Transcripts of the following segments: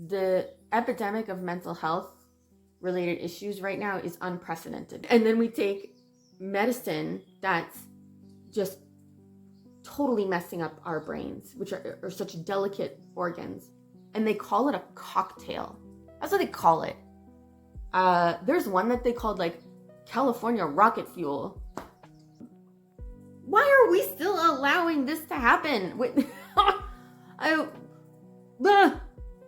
The epidemic of mental health related issues right now is unprecedented. And then we take medicine that's just totally messing up our brains, which are such delicate organs, and they call it a cocktail. That's what they call it. There's one that they called like California rocket fuel. Why are we still allowing this to happen?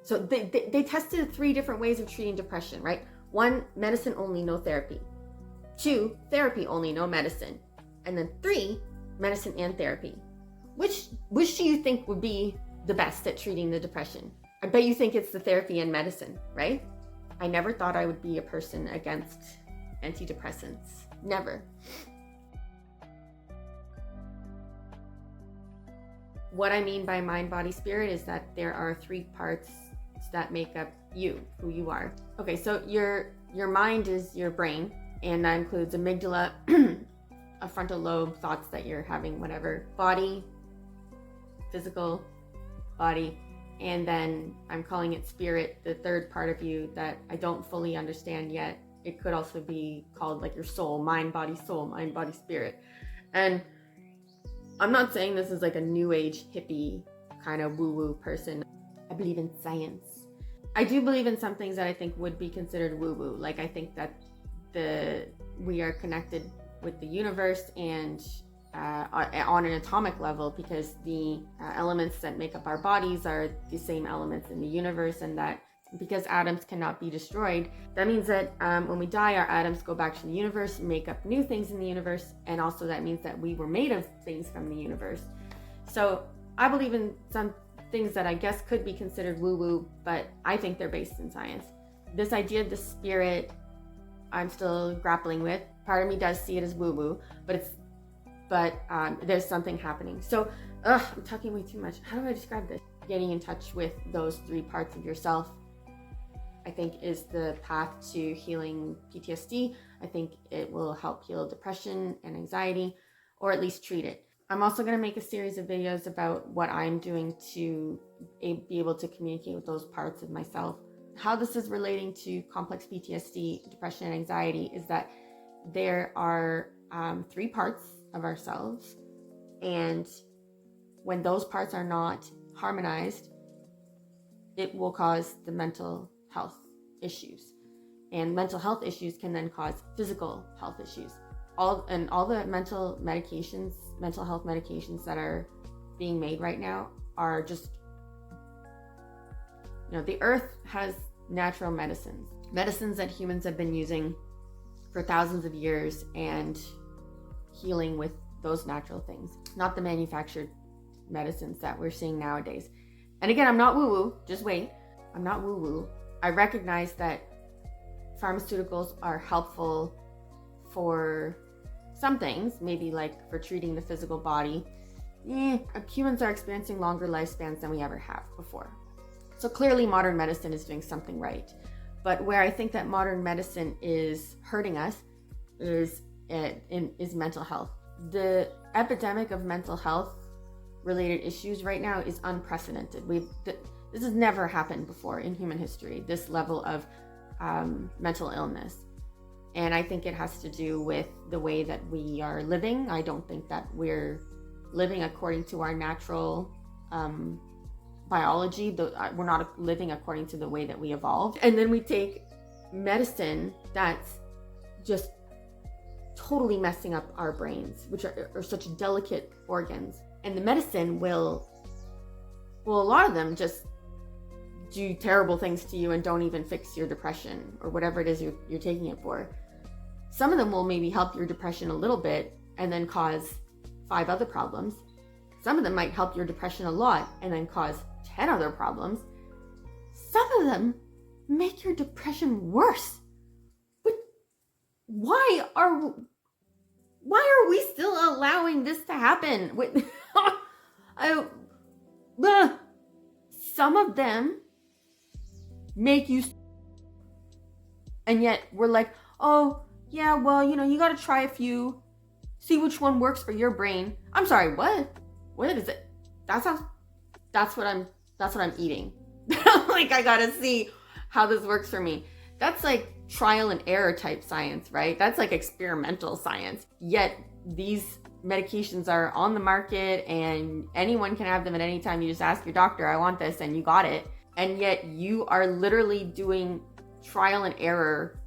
So they tested 3 different ways of treating depression, right? 1, medicine only, no therapy. 2, therapy only, no medicine. And then 3, medicine and therapy. Which do you think would be the best at treating the depression? I bet you think it's the therapy and medicine, right? I never thought I would be a person against antidepressants. Never. What I mean by mind, body, spirit is that there are 3 parts that make up you, who you are. Okay, so your mind is your brain, and that includes amygdala, a frontal lobe, thoughts that you're having, whatever. Body, physical body, and then I'm calling it spirit, the 3rd part of you that I don't fully understand yet. It could also be called like your soul, mind, body, soul, mind, body, spirit. And I'm not saying this is like a new age hippie kind of woo-woo person. I believe in science. I do believe in some things that I think would be considered woo-woo. Like I think that we are connected with the universe and on an atomic level, because the elements that make up our bodies are the same elements in the universe, and that because atoms cannot be destroyed, that means that when we die, our atoms go back to the universe, make up new things in the universe, and also that means that we were made of things from the universe. So I believe in some things that I guess could be considered woo-woo, but I think they're based in science. This idea of the spirit, I'm still grappling with. Part of me does see it as woo-woo, but there's something happening. So, I'm talking way too much. How do I describe this? Getting in touch with those 3 parts of yourself, I think, is the path to healing PTSD. I think it will help heal depression and anxiety, or at least treat it. I'm also going to make a series of videos about what I'm doing to be able to communicate with those parts of myself. How this is relating to complex PTSD, depression, and anxiety is that there are 3 parts of ourselves, and when those parts are not harmonized, it will cause the mental health issues, and mental health issues can then cause physical health issues. All the mental health medications that are being made right now are just, the earth has natural medicines that humans have been using for thousands of years and healing with those natural things, not the manufactured medicines that we're seeing nowadays. And again, I'm not woo-woo, just wait. I'm not woo-woo. I recognize that pharmaceuticals are helpful for some things, maybe like for treating the physical body. Humans are experiencing longer lifespans than we ever have before. So clearly modern medicine is doing something right. But where I think that modern medicine is hurting us is mental health. The epidemic of mental health related issues right now is unprecedented. This has never happened before in human history, this level of mental illness. And I think it has to do with the way that we are living. I don't think that we're living according to our natural biology. We're not living according to the way that we evolved. And then we take medicine that's just totally messing up our brains, which are such delicate organs. And the medicine will, a lot of them just do terrible things to you and don't even fix your depression or whatever it is you're taking it for. Some of them will maybe help your depression a little bit and then cause 5 other problems. Some of them might help your depression a lot and then cause 10 other problems. Some of them make your depression worse. But why are we still allowing this to happen? Some of them make you, and yet we're like, oh yeah, well, you got to try a few, see which one works for your brain. I'm sorry, what is it? That's what I'm eating. like, I gotta see how this works for me. That's like trial and error type science, right? That's like experimental science. Yet these medications are on the market and anyone can have them at any time. You just ask your doctor, I want this, and you got it. And yet you are literally doing trial and error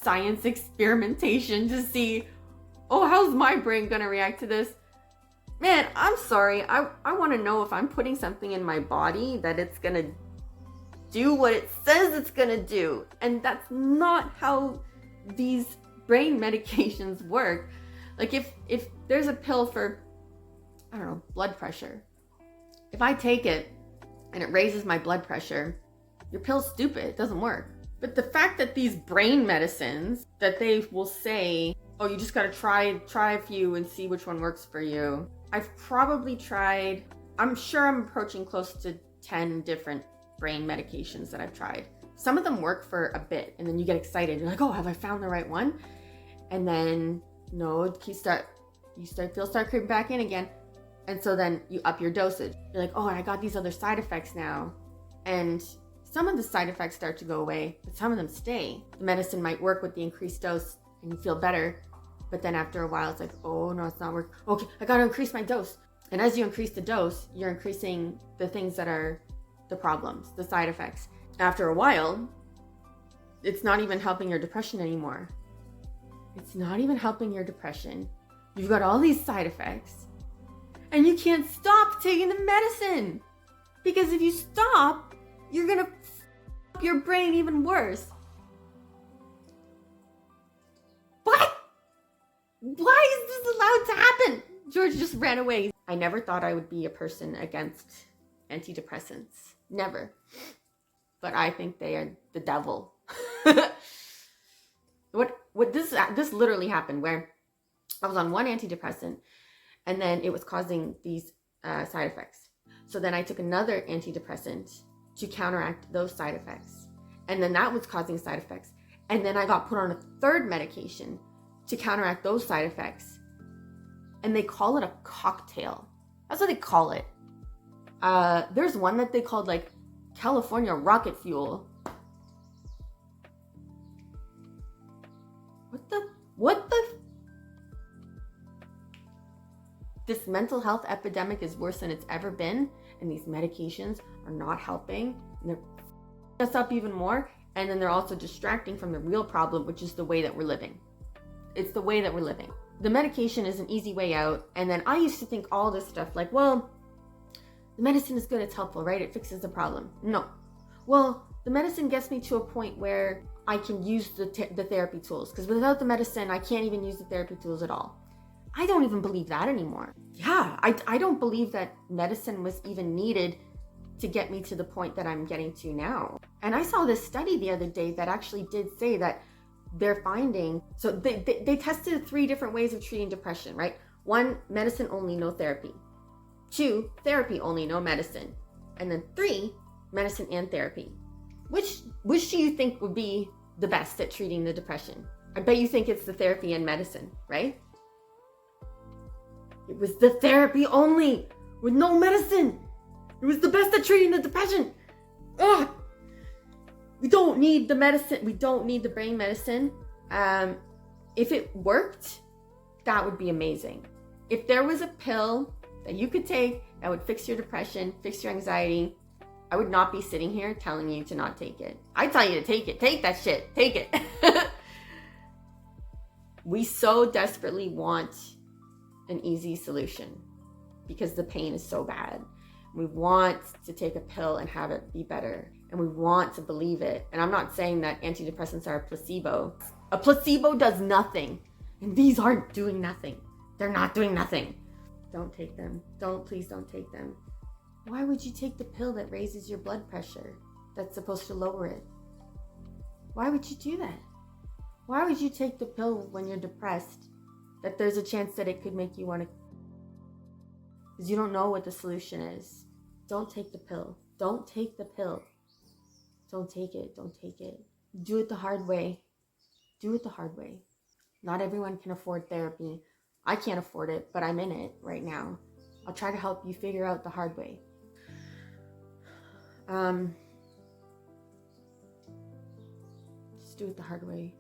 science experimentation to see, oh, how's my brain gonna react to this? Man, I'm sorry. I want to know if I'm putting something in my body that it's gonna do what it says it's gonna do. And that's not how these brain medications work. Like if there's a pill for, I don't know, blood pressure. If I take it and it raises my blood pressure, your pill's stupid. It doesn't work. But the fact that these brain medicines, that they will say, oh, you just gotta try a few and see which one works for you. I've probably tried, I'm sure I'm approaching close to 10 different brain medications that I've tried. Some of them work for a bit and then you get excited. You're like, oh, have I found the right one? And then no, you start creeping back in again. And so then you up your dosage. You're like, oh, I got these other side effects now. And some of the side effects start to go away, but some of them stay. The medicine might work with the increased dose and you feel better. But then after a while, it's like, oh no, it's not working. Okay, I gotta increase my dose. And as you increase the dose, you're increasing the things that are the problems, the side effects. After a while, it's not even helping your depression anymore. It's not even helping your depression. You've got all these side effects and you can't stop taking the medicine. Because if you stop, you're gonna f your brain even worse. What? Why is this allowed to happen? George just ran away. I never thought I would be a person against antidepressants. Never. But I think they are the devil. What this literally happened where I was on one antidepressant and then it was causing these side effects. So then I took another antidepressant to counteract those side effects. And then that was causing side effects. And then I got put on a third medication to counteract those side effects. And they call it a cocktail. That's what they call it. There's one that they called like California rocket fuel. What the? This mental health epidemic is worse than it's ever been. And these medications are not helping. And they're f***ing us up even more. And then they're also distracting from the real problem, which is the way that we're living. It's the way that we're living. The medication is an easy way out. And then I used to think all this stuff like, well, the medicine is good, it's helpful, right? It fixes the problem. No. Well, the medicine gets me to a point where I can use the therapy tools. Because without the medicine, I can't even use the therapy tools at all. I don't even believe that anymore. Yeah, I don't believe that medicine was even needed to get me to the point that I'm getting to now. And I saw this study the other day that actually did say that they're finding, so they tested 3 different ways of treating depression, right? 1, medicine only, no therapy. 2, therapy only, no medicine. And then 3, medicine and therapy. Which do you think would be the best at treating the depression? I bet you think it's the therapy and medicine, right? It was the therapy only with no medicine. It was the best at treating the depression. Ugh. We don't need the medicine. We don't need the brain medicine. If it worked, that would be amazing. If there was a pill that you could take that would fix your depression, fix your anxiety, I would not be sitting here telling you to not take it. I tell you to take it. Take that shit. Take it. We so desperately want an easy solution because the pain is so bad. We want to take a pill and have it be better. And we want to believe it. And I'm not saying that antidepressants are a placebo. A placebo does nothing. And these aren't doing nothing. They're not doing nothing. Don't take them. Please don't take them. Why would you take the pill that raises your blood pressure? That's supposed to lower it. Why would you do that? Why would you take the pill when you're depressed that there's a chance that it could make you want to? Because you don't know what the solution is. Don't take the pill. Don't take the pill. Don't take it. Don't take it. Do it the hard way. Do it the hard way. Not everyone can afford therapy. I can't afford it, but I'm in it right now. I'll try to help you figure out the hard way. do it the hard way.